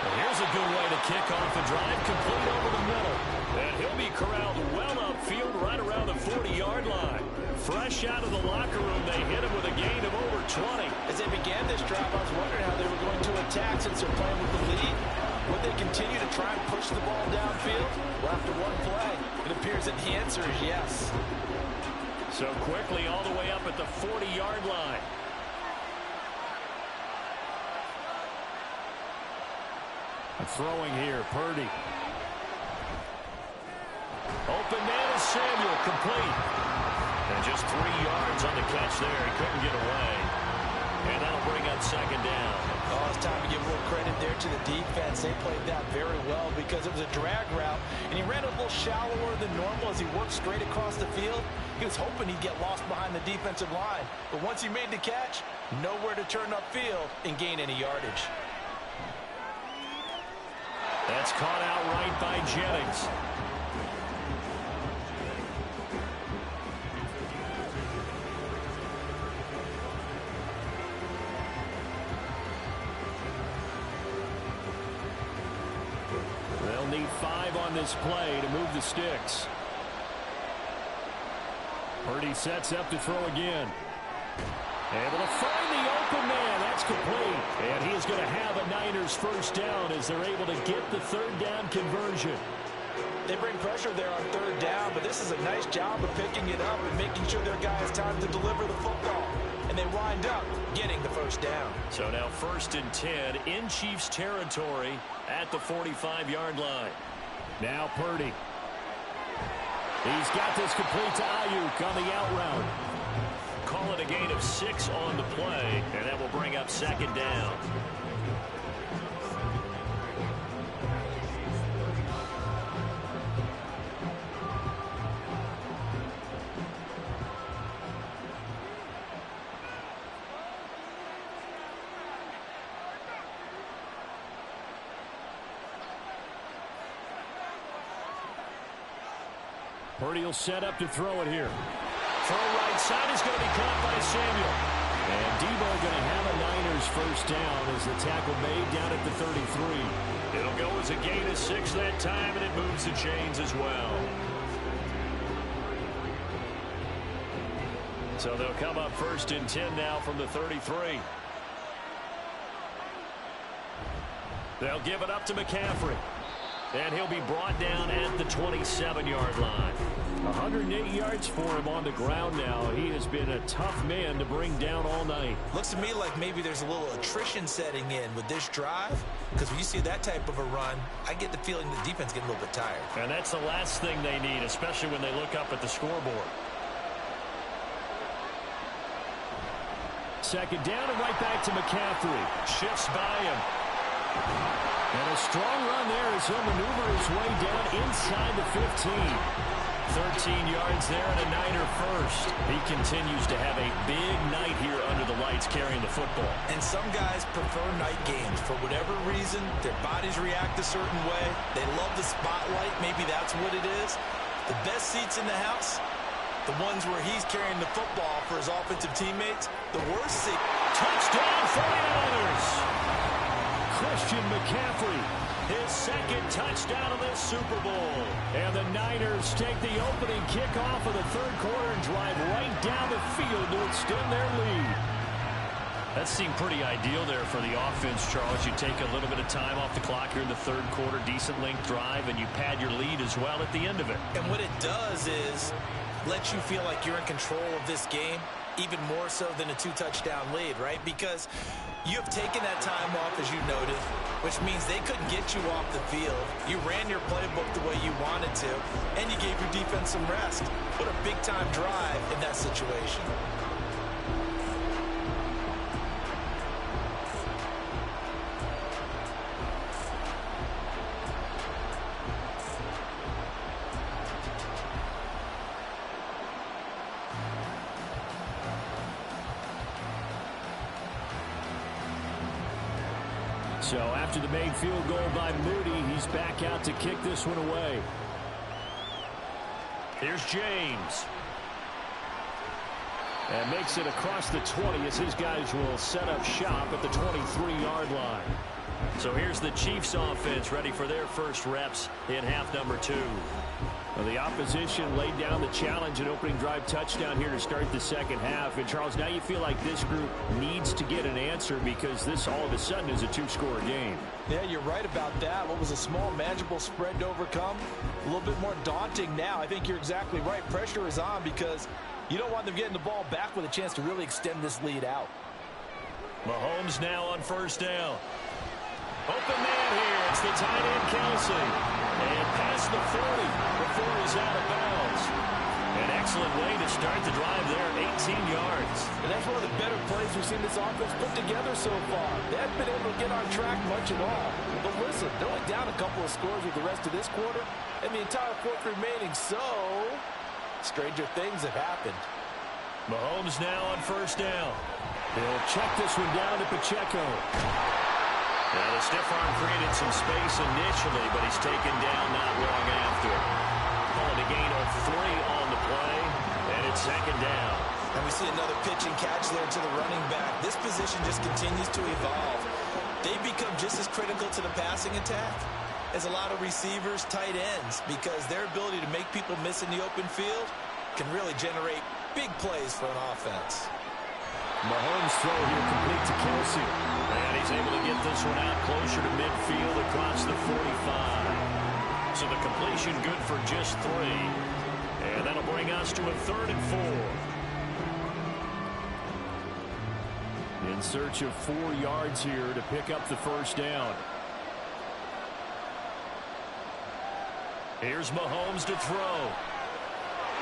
Well, here's a good way to kick off a drive, complete over the middle. And he'll be corralled well upfield right around the 40-yard line. Fresh out of the locker room, they hit him with a gain of over 20. As they began this drive, I was wondering how they were going to attack since they're playing with the lead. Would they continue to try and push the ball downfield? Well, after one play, it appears that the answer is yes. So quickly all the way up at the 40-yard line. Throwing here, Purdy. Open man is Samuel, complete. And just 3 yards on the catch there. He couldn't get away. And that'll bring up second down. Oh, it's time to give a little credit there to the defense. They played that very well because it was a drag route, and he ran a little shallower than normal as he worked straight across the field. He was hoping he'd get lost behind the defensive line. But once he made the catch, nowhere to turn upfield and gain any yardage. That's caught out right by Jennings. They'll need 5 on this play to move the sticks. Purdy sets up to throw again. Able to find the open man. That's complete. And he is going to have a Niners first down as they're able to get the third down conversion. They bring pressure there on third down, but this is a nice job of picking it up and making sure their guy has time to deliver the football. And they wind up getting the first down. So now 1st and 10 in Chiefs territory at the 45-yard line. Now Purdy. He's got this complete to Ayuk on the out route. Call it a gain of 6 on the play, and that will bring up second down. Purdy will set up to throw it here. Throw right side is going to be caught by Samuel. And Debo going to have a Niners first down as the tackle made down at the 33. It'll go as a gain of 6 that time, and it moves the chains as well. So they'll come up 1st and 10 now from the 33. They'll give it up to McCaffrey. And he'll be brought down at the 27-yard line. 108 yards for him on the ground now. He has been a tough man to bring down all night. Looks to me like maybe there's a little attrition setting in with this drive, because when you see that type of a run, I get the feeling the defense getting a little bit tired. And that's the last thing they need, especially when they look up at the scoreboard. 2nd down and right back to McCaffrey. Shifts by him. And a strong run there as he'll maneuver his way down inside the 15. 13 yards there and a Niner first. He continues to have a big night here under the lights carrying the football. And some guys prefer night games. For whatever reason, their bodies react a certain way. They love the spotlight. Maybe that's what it is. The best seats in the house, the ones where he's carrying the football for his offensive teammates. The worst seat. Touchdown 49ers! Christian McCaffrey, his 2nd touchdown of this Super Bowl. And the Niners take the opening kickoff of the 3rd quarter and drive right down the field to extend their lead. That seemed pretty ideal there for the offense, Charles. You take a little bit of time off the clock here in the 3rd quarter, decent length drive, and you pad your lead as well at the end of it. And what it does is let you feel like you're in control of this game, even more so than a 2-touchdown lead, right? Because you have taken that time off, as you noted, which means they couldn't get you off the field. You ran your playbook the way you wanted to, and you gave your defense some rest. What a big-time drive in that situation. So after the made field goal by Moody, he's back out to kick this one away. Here's James. And makes it across the 20 as his guys will set up shop at the 23-yard line. So here's the Chiefs offense ready for their first reps in half number 2. Well, the opposition laid down the challenge and opening drive touchdown here to start the 2nd half. And, Charles, now you feel like this group needs to get an answer because this all of a sudden is a 2-score game. Yeah, you're right about that. What was a small, manageable spread to overcome, a little bit more daunting now. I think you're exactly right. Pressure is on because you don't want them getting the ball back with a chance to really extend this lead out. Mahomes now on 1st down. Open man here. It's the tight end, Kelsey. And past the 40 before he's out of bounds. An excellent way to start the drive there, 18 yards. And that's one of the better plays we've seen this offense put together so far. They haven't been able to get on track much at all. But listen, they're only down a couple of scores with the rest of this quarter and the entire 4th remaining. So, stranger things have happened. Mahomes now on 1st down. He'll check this one down to Pacheco. Now the stiff arm created some space initially, but he's taken down not long after. Calling a gain of 3 on the play, and it's 2nd down. And we see another pitch and catch there to the running back. This position just continues to evolve. They become just as critical to the passing attack as a lot of receivers, tight ends, because their ability to make people miss in the open field can really generate big plays for an offense. Mahomes throw here complete to Kelsey. And he's able to get this one out closer to midfield across the 45. So the completion good for just 3. And that'll bring us to a 3rd and 4. In search of 4 yards here to pick up the 1st down. Here's Mahomes to throw.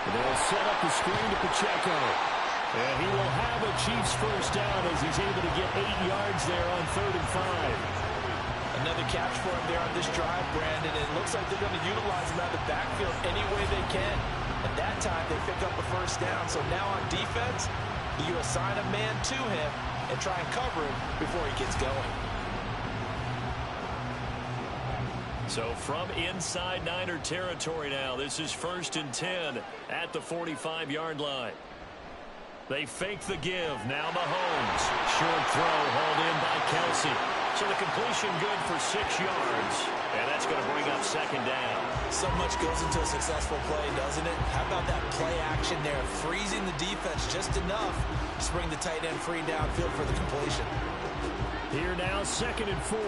And they'll set up the screen to Pacheco. And he will have a Chiefs 1st down as he's able to get 8 yards there on 3rd and 5. Another catch for him there on this drive, Brandon. It looks like they're going to utilize him out of the backfield any way they can. And that time they pick up a 1st down. So now on defense, you assign a man to him and try and cover him before he gets going. So from inside Niner territory now, this is 1st and 10 at the 45-yard line. They fake the give. Now Mahomes. Short throw hauled in by Kelsey. So the completion good for 6 yards. And that's going to bring up second down. So much goes into a successful play, doesn't it? How about that play action there? Freezing the defense just enough to bring the tight end free downfield for the completion. Here now, 2nd and 4.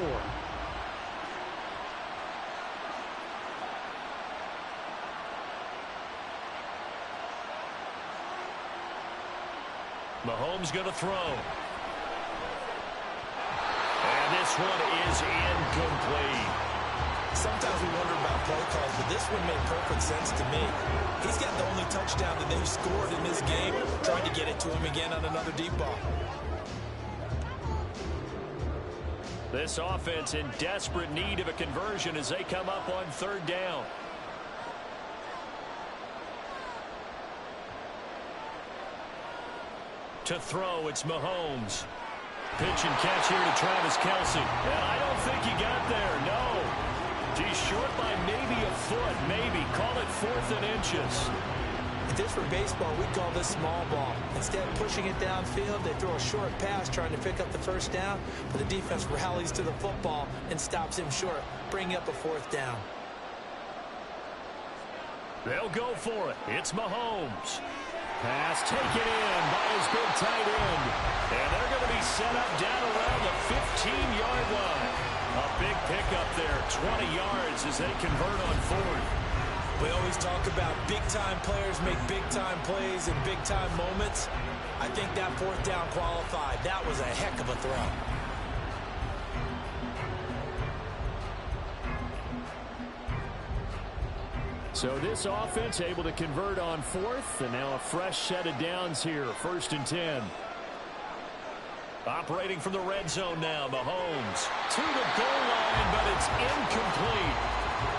Mahomes going to throw. And this one is incomplete. Sometimes we wonder about play calls, but this one made perfect sense to me. He's got the only touchdown that they've scored in this game. Trying to get it to him again on another deep ball. This offense in desperate need of a conversion as they come up on 3rd down. To throw, it's Mahomes. Pitch and catch here to Travis Kelce. And I don't think he got there, no. He's short by maybe a foot, maybe. Call it 4th and inches. If this were baseball, we'd call this small ball. Instead of pushing it downfield, they throw a short pass trying to pick up the 1st down, but the defense rallies to the football and stops him short, bringing up a 4th down. They'll go for it. It's Mahomes. Pass taken in by his big tight end. And they're going to be set up down around the 15-yard line. A big pickup there, 20 yards as they convert on 4th. We always talk about big-time players make big-time plays in big-time moments. I think that 4th down qualified. That was a heck of a throw. So this offense able to convert on 4th, and now a fresh set of downs here, 1st and 10. Operating from the red zone now, Mahomes to the goal line, but it's incomplete.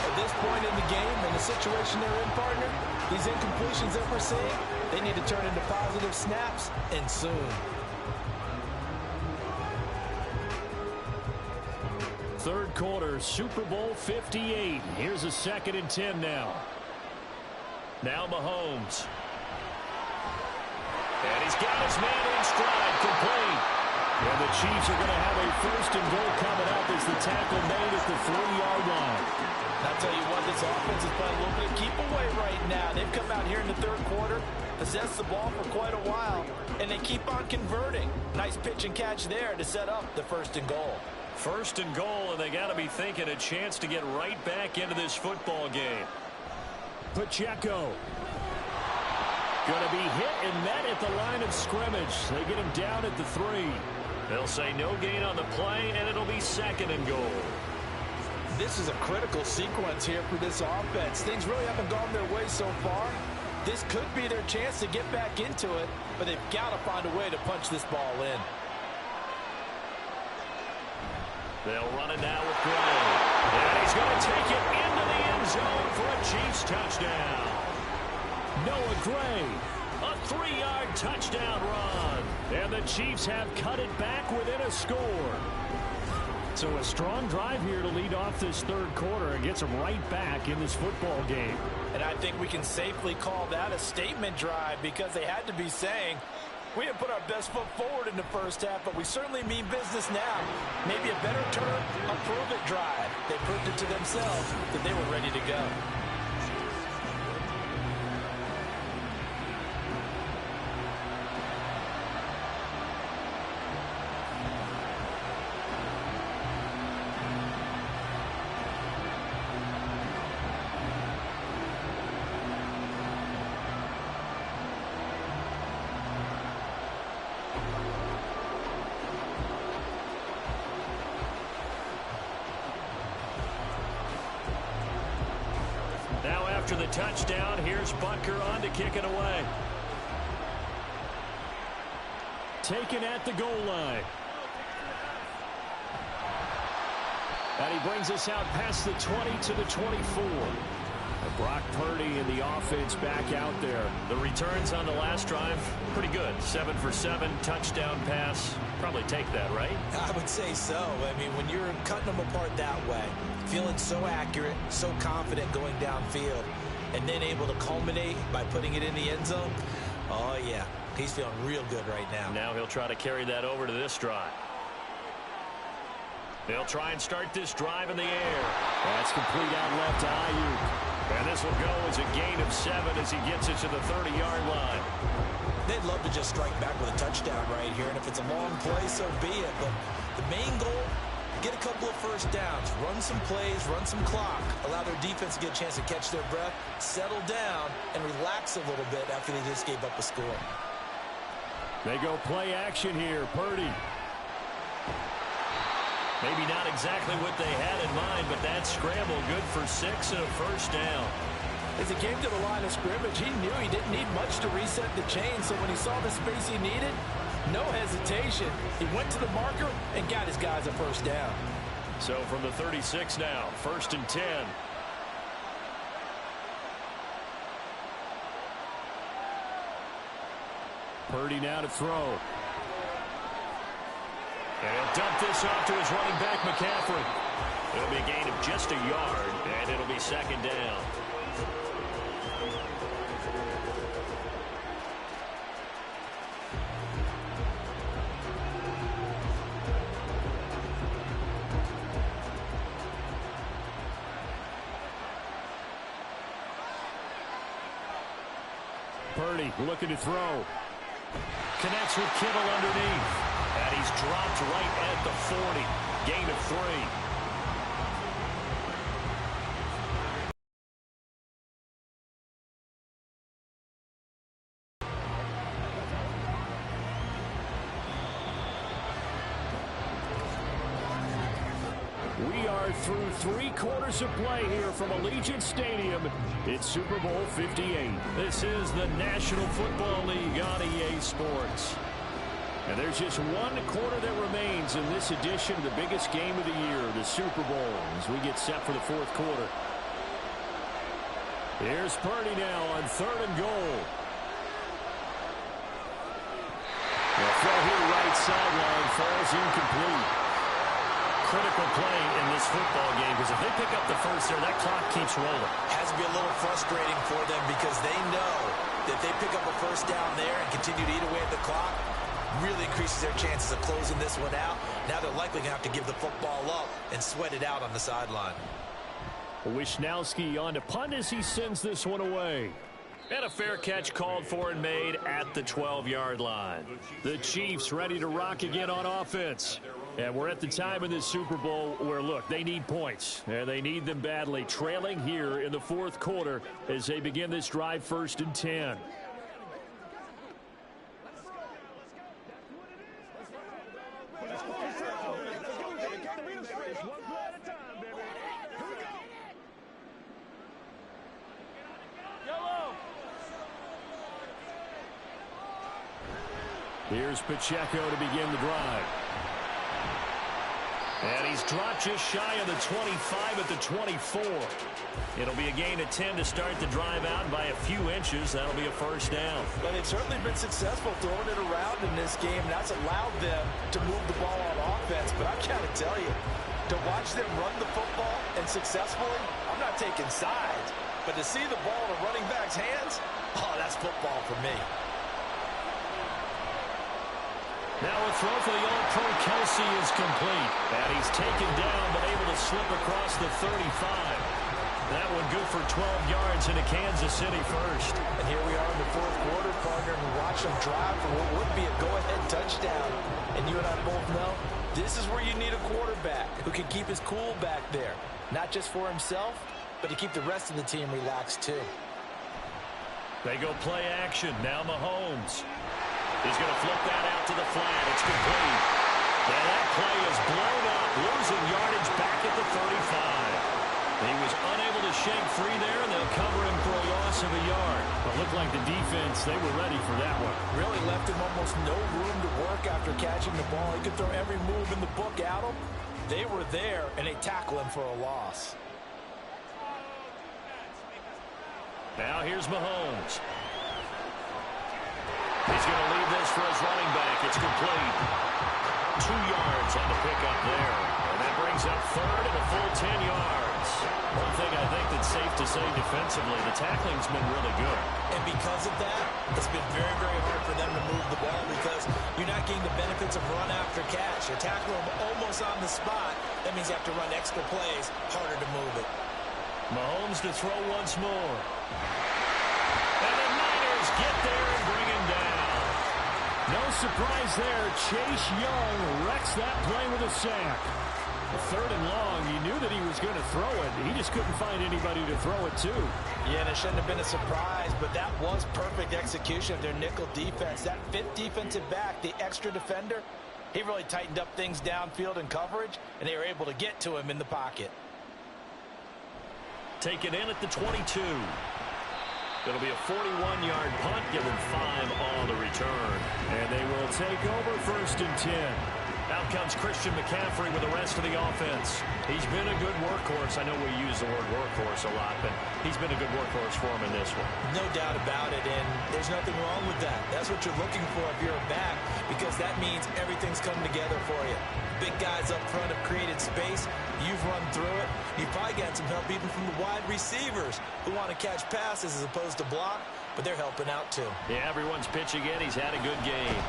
At this point in the game, in the situation they're in, partner, these incompletions that we're seeing, they need to turn into positive snaps, and soon. 3rd quarter, Super Bowl 58. Here's a 2nd and 10 now. Now Mahomes. And he's got his man in stride, complete. And the Chiefs are going to have a 1st and goal coming up as the tackle made at the 3-yard line. I'll tell you what, this offense is playing a little bit of keep away right now. They've come out here in the 3rd quarter, possessed the ball for quite a while, and they keep on converting. Nice pitch and catch there to set up the 1st and goal. 1st and goal, and they got to be thinking a chance to get right back into this football game. Pacheco. Going to be hit and met at the line of scrimmage. They get him down at the 3. They'll say no gain on the play, and it'll be 2nd and goal. This is a critical sequence here for this offense. Things really haven't gone their way so far. This could be their chance to get back into it, but they've got to find a way to punch this ball in. They'll run it now with Gray. And he's going to take it into the end zone for a Chiefs touchdown. Noah Gray, a 3-yard touchdown run. And the Chiefs have cut it back within a score. So a strong drive here to lead off this 3rd quarter and gets them right back in this football game. And I think we can safely call that a statement drive because they had to be saying, we didn't put our best foot forward in the 1st half, but we certainly mean business now. Maybe a better term, a prove-it drive. They proved it to themselves that they were ready to go. Now after the touchdown, here's Butker on to kick it away. Taken at the goal line. And he brings us out past the 20 to the 24. Brock Purdy and the offense back out there. The returns on the last drive, pretty good. 7 for 7, touchdown pass. Probably take that, right? I would say so. I mean, when you're cutting them apart that way, feeling so accurate, so confident going downfield, and then able to culminate by putting it in the end zone, oh, yeah, he's feeling real good right now. Now he'll try to carry that over to this drive. They'll try and start this drive in the air. That's complete out left to Ayuk. And this will go as a gain of 7 as he gets it to the 30-yard line. They'd love to just strike back with a touchdown right here, and if it's a long play, so be it. But the main goal, get a couple of first downs, run some plays, run some clock, allow their defense to get a chance to catch their breath, settle down, and relax a little bit after they just gave up a score. They go play action here. Purdy. Maybe not exactly what they had in mind, but that scramble good for 6 and a first down. As he came to the line of scrimmage, he knew he didn't need much to reset the chain, so when he saw the space he needed, no hesitation. He went to the marker and got his guys a first down. So from the 36 now, 1st and 10. Purdy now to throw. And he'll dump this off to his running back, McCaffrey. It'll be a gain of just a yard, and it'll be 2nd down. Purdy looking to throw. Connects with Kittle underneath. And he's dropped right at the 40. Gain of 3. We are through 3 quarters of play here from Allegiant Stadium. It's Super Bowl 58. This is the National Football League on EA Sports. And there's just 1 quarter that remains in this edition of the biggest game of the year, the Super Bowl, as we get set for the 4th quarter. Here's Purdy now on 3rd and goal. The throw here right sideline falls incomplete. Critical play in this football game, because if they pick up the first there, that clock keeps rolling. Has to be a little frustrating for them because they know that if they pick up a first down there and continue to eat away at the clock, really increases their chances of closing this one out. Now they're likely going to have to give the football up and sweat it out on the sideline. Wisnowski on to punt as he sends this one away. And a fair catch called for and made at the 12-yard line. The Chiefs ready to rock again on offense. And we're at the time in this Super Bowl where, look, they need points. And they need them badly. Trailing here in the 4th quarter as they begin this drive 1st and 10. Here's Pacheco to begin the drive. And he's dropped just shy of the 25 at the 24. It'll be a gain of 10 to start the drive out by a few inches. That'll be a first down. Well, they've certainly been successful throwing it around in this game. That's allowed them to move the ball on offense. But I've got to tell you, to watch them run the football and successfully, I'm not taking sides. But to see the ball in a running back's hands, oh, that's football for me. Now a throw for the All-Pro Kelsey is complete. And he's taken down but able to slip across the 35. That one good for 12 yards into Kansas City first. And here we are in the 4th quarter, partner, and watch them drive for what would be a go-ahead touchdown. And you and I both know this is where you need a quarterback who can keep his cool back there. Not just for himself, but to keep the rest of the team relaxed too. They go play action. Now Mahomes. He's going to flip that out to the flat. It's complete. And that play is blown up, losing yardage back at the 35. He was unable to shake free there, and they'll cover him for a loss of a yard. But looked like the defense, they were ready for that one. Really left him almost no room to work after catching the ball. He could throw every move in the book at him. They were there, and they tackle him for a loss. Now here's Mahomes. He's going to leave this for his running back. It's complete. 2 yards on the pickup there. And that brings up 3rd and a full 10 yards. One thing I think that's safe to say defensively, the tackling's been really good. And because of that, it's been very, very hard for them to move the ball because you're not getting the benefits of run after catch. You're tackling them almost on the spot, That means you have to run extra plays, harder to move it. Mahomes to throw once more. And the Niners get there and bring him down. No surprise there. Chase Young wrecks that play with a sack. Third and long, you knew that he was going to throw it. He just couldn't find anybody to throw it to. Yeah, and it shouldn't have been a surprise, but that was perfect execution of their nickel defense. That fifth defensive back, the extra defender, he really tightened up things downfield in coverage, and they were able to get to him in the pocket. Take it in at the 22. It'll be a 41-yard punt, give him 5 on the return. And they will take over 1st and 10. Out comes Christian McCaffrey with the rest of the offense. He's been a good workhorse. I know we use the word workhorse a lot, but he's been a good workhorse for him in this one. No doubt about it, and there's nothing wrong with that. That's what you're looking for if you're a back, because that means everything's coming together for you. Big guys up front have created space. You've run through it. You've probably got some help even from the wide receivers who want to catch passes as opposed to block, but they're helping out too. Yeah, everyone's pitching in. He's had a good game.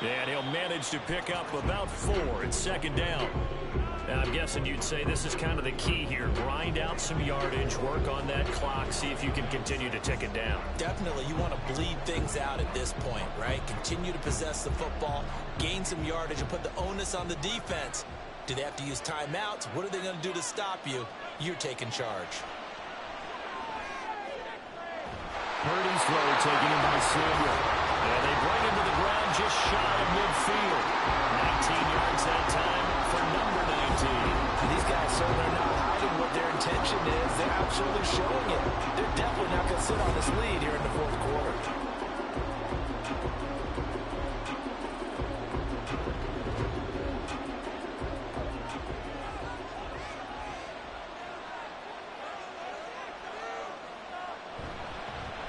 And he'll manage to pick up about 4. It's 2nd down. Now, I'm guessing you'd say this is kind of the key here. Grind out some yardage, work on that clock, see if you can continue to tick it down. Definitely, you want to bleed things out at this point, right? Continue to possess the football, gain some yardage, and put the onus on the defense. Do they have to use timeouts? What are they going to do to stop you? You're taking charge. Purdy's throw taken in by Samuel. And they bring him to the ground just shy of midfield. 19 yards that time for number 19. These guys certainly are not hiding what their intention is. They're absolutely showing it. They're definitely not going to sit on this lead here in the 4th quarter.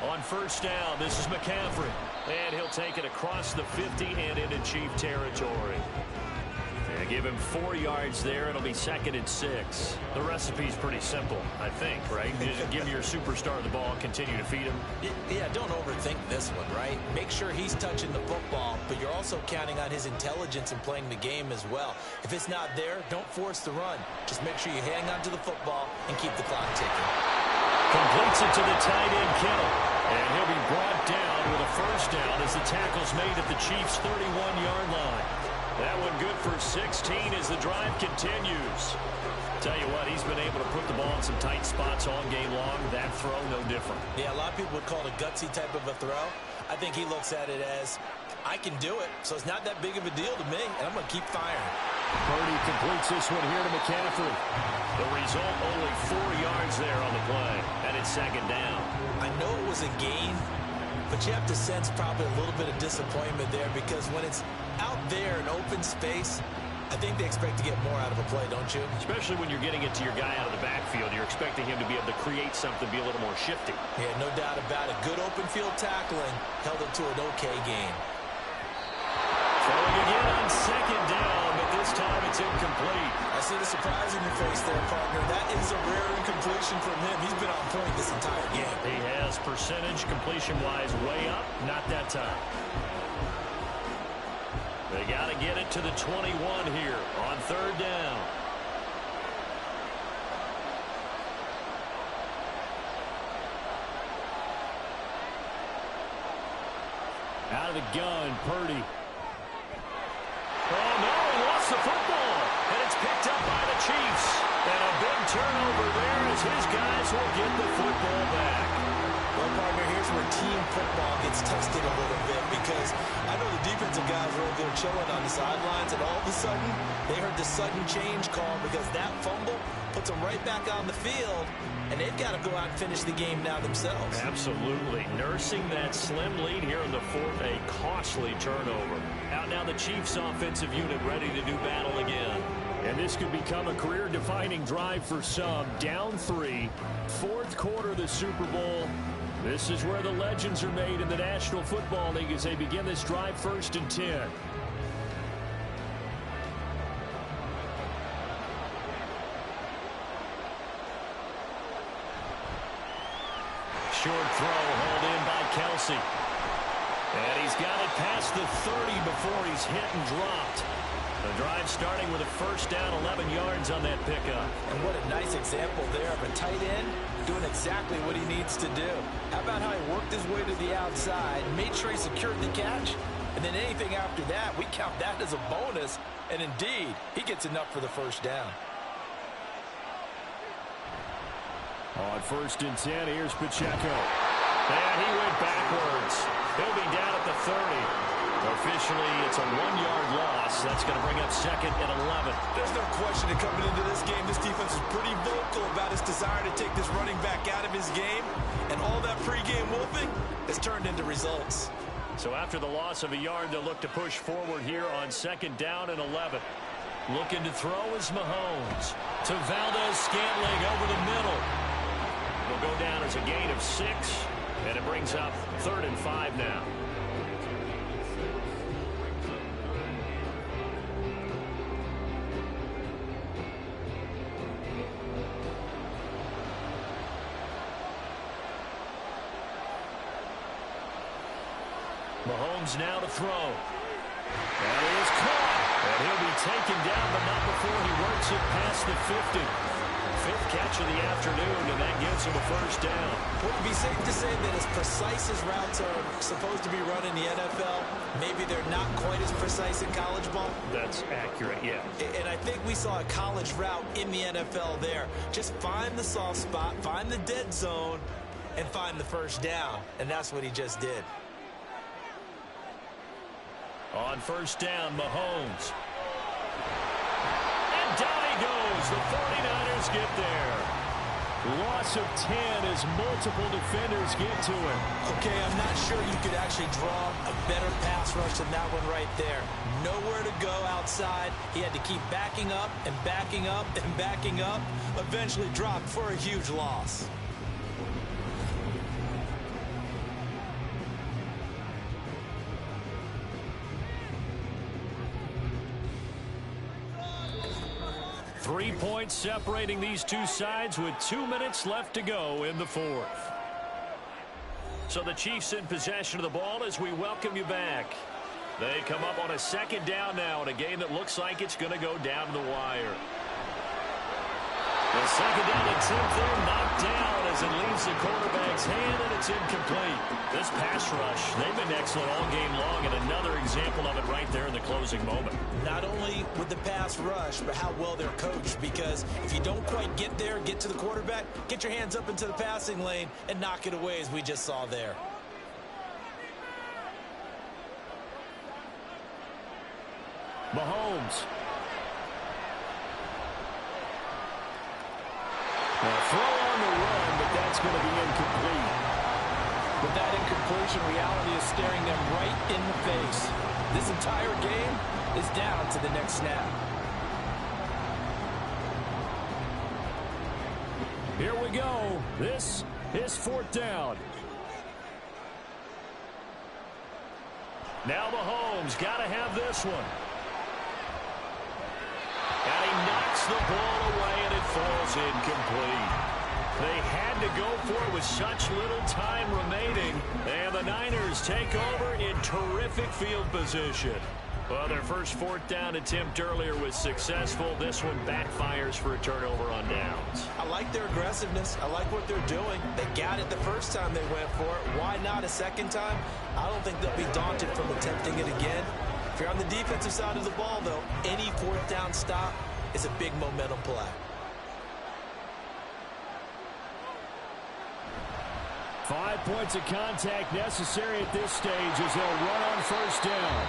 On 1st down, this is McCaffrey. And he'll take it across the 50 and into Chief territory. And give him 4 yards there. It'll be 2nd and 6. The recipe's pretty simple, I think, right? Just give your superstar the ball, continue to feed him. Yeah, don't overthink this one, right? Make sure he's touching the football, but you're also counting on his intelligence in playing the game as well. If it's not there, don't force the run. Just make sure you hang on to the football and keep the clock ticking. Completes it to the tight end, Kittle. And he'll be brought down with a 1st down as the tackle's made at the Chiefs' 31-yard line. That one good for 16 as the drive continues. Tell you what, he's been able to put the ball in some tight spots all game long. That throw, no different. Yeah, a lot of people would call it a gutsy type of a throw. I think he looks at it as, I can do it, so it's not that big of a deal to me, and I'm going to keep firing. Purdy completes this one here to McCaffrey. The result, only 4 yards there on the play, and it's 2nd down. I know it was a gain, but you have to sense probably a little bit of disappointment there because when it's out there in open space, I think they expect to get more out of a play, don't you? Especially when you're getting it to your guy out of the backfield. You're expecting him to be able to create something, be a little more shifty. Yeah, no doubt about it. Good open field tackling held it to an okay gain. Throwing again on 2nd down, but this time it's incomplete. I see the surprise in your face there, partner. That is a rare incompletion from him. He's been on point this entire game. He has percentage completion-wise way up, not that time. They got to get it to the 21 here on 3rd down. Out of the gun, Purdy. Oh, no, he lost the football. And it's picked up by the Chiefs. And a big turnover there as his guys will get the football back. Well, partner, here's where team football gets tested a little bit because I know the defensive guys were over there chilling on the sidelines, and all of a sudden, they heard the sudden change call because that fumble puts them right back on the field, and they've got to go out and finish the game now themselves. Absolutely. Nursing that slim lead here in the 4th, a costly turnover. Out now the Chiefs offensive unit ready to do battle again. And this could become a career-defining drive for some. Down 3, 4th quarter of the Super Bowl. This is where the legends are made in the National Football League as they begin this drive 1st and 10. Short throw hauled in by Kelsey. And he's got it past the 30 before he's hit and dropped. The drive starting with a first down, 11 yards on that pickup. And what a nice example there of a tight end doing exactly what he needs to do. How about how he worked his way to the outside, made sure he secured the catch, and then anything after that, we count that as a bonus. And indeed, he gets enough for the first down. On 1st and 10, here's Pacheco. And he went backwards. He'll be down at the 30. Officially, it's a 1-yard loss. That's going to bring up 2nd and 11. There's no question that coming into this game, this defense is pretty vocal about his desire to take this running back out of his game. And all that pregame wolfing has turned into results. So after the loss of a yard, they'll look to push forward here on 2nd down and 11. Looking to throw is Mahomes. To Valdez-Scantling over the middle. Will go down as a gain of 6. And it brings up 3rd and 5 now. Mahomes now to throw. And he is caught. And he'll be taken down, but not before he works it past the 50. 5th catch of the afternoon, and that gives him a first down. Would it be safe to say that as precise as routes are supposed to be run in the NFL, maybe they're not quite as precise in college ball? That's accurate, yeah. And I think we saw a college route in the NFL there. Just find the soft spot, find the dead zone, and find the first down. And that's what he just did. On 1st down, Mahomes. And down he goes. The 49ers get there. Loss of 10 as multiple defenders get to him. Okay, I'm not sure you could actually draw a better pass rush than that one right there. Nowhere to go outside. He had to keep backing up and backing up and backing up. Eventually dropped for a huge loss. Three points separating these two sides with 2 minutes left to go in the 4th. So the Chiefs in possession of the ball as we welcome you back. They come up on a 2nd down now in a game that looks like it's going to go down to the wire. The 2nd down attempt there knocked down as it leaves the quarterback's hand, and it's incomplete. This pass rush, they've been excellent all game long, and another example of it right there in the closing moment. Not only with the pass rush, but how well they're coached, because if you don't quite get there, get to the quarterback, get your hands up into the passing lane and knock it away as we just saw there. Mahomes. Now throw on the run, but that's going to be incomplete. With that incompletion, reality is staring them right in the face. This entire game is down to the next snap. Here we go. This is 4th down. Now Mahomes got to have this one. And he knocks the ball away, and it falls incomplete. They had to go for it with such little time remaining. And the Niners take over in terrific field position. Well, their first 4th down attempt earlier was successful. This one backfires for a turnover on downs. I like their aggressiveness. I like what they're doing. They got it the first time they went for it. Why not a second time? I don't think they'll be daunted from attempting it again. If you're on the defensive side of the ball, though, any 4th down stop is a big momentum play. 5 points of contact necessary at this stage as they'll run on 1st down.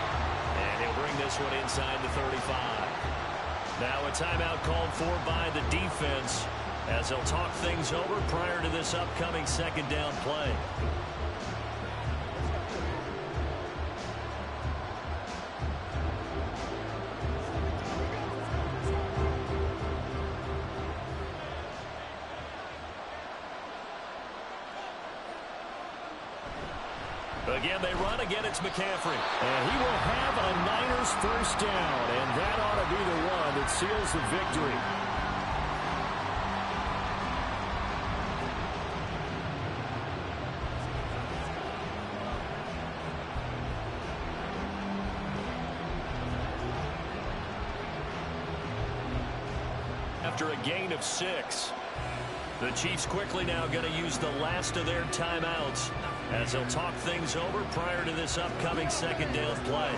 And he'll bring this one inside the 35. Now a timeout called for by the defense as they'll talk things over prior to this upcoming 2nd down play. Again, they run. Again, it's McCaffrey. And he will have a Niners first down. And that ought to be the one that seals the victory. after a gain of 6. The Chiefs quickly now going to use the last of their timeouts as they'll talk things over prior to this upcoming second down play.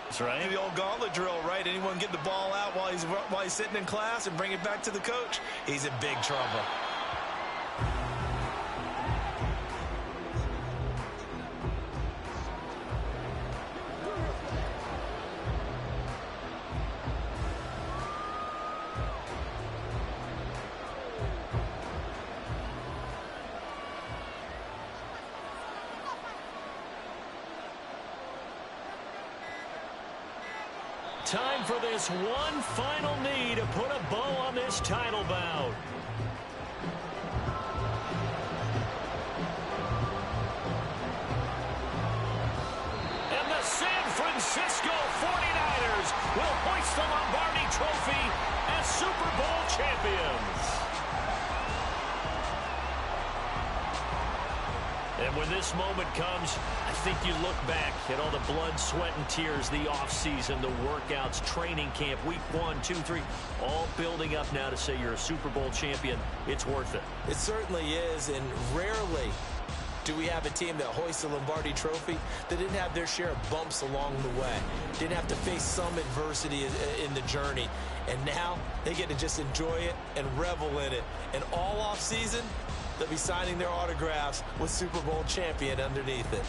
That's right. The old gauntlet drill, right? Anyone get the ball out while he's sitting in class and bring it back to the coach, he's in big trouble. Time for this one final knee to put a bow on this title bout. And the San Francisco 49ers will hoist the Lombardi Trophy as Super Bowl champions. And when this moment comes, I think you look back at all the blood, sweat, and tears, the offseason, the workouts, training camp, week 1, 2, 3, all building up now to say you're a Super Bowl champion. It's worth it. It certainly is, and rarely do we have a team that hoists the Lombardi Trophy that didn't have their share of bumps along the way, didn't have to face some adversity in the journey, and now they get to just enjoy it and revel in it. And all offseason, they'll be signing their autographs with Super Bowl champion underneath it.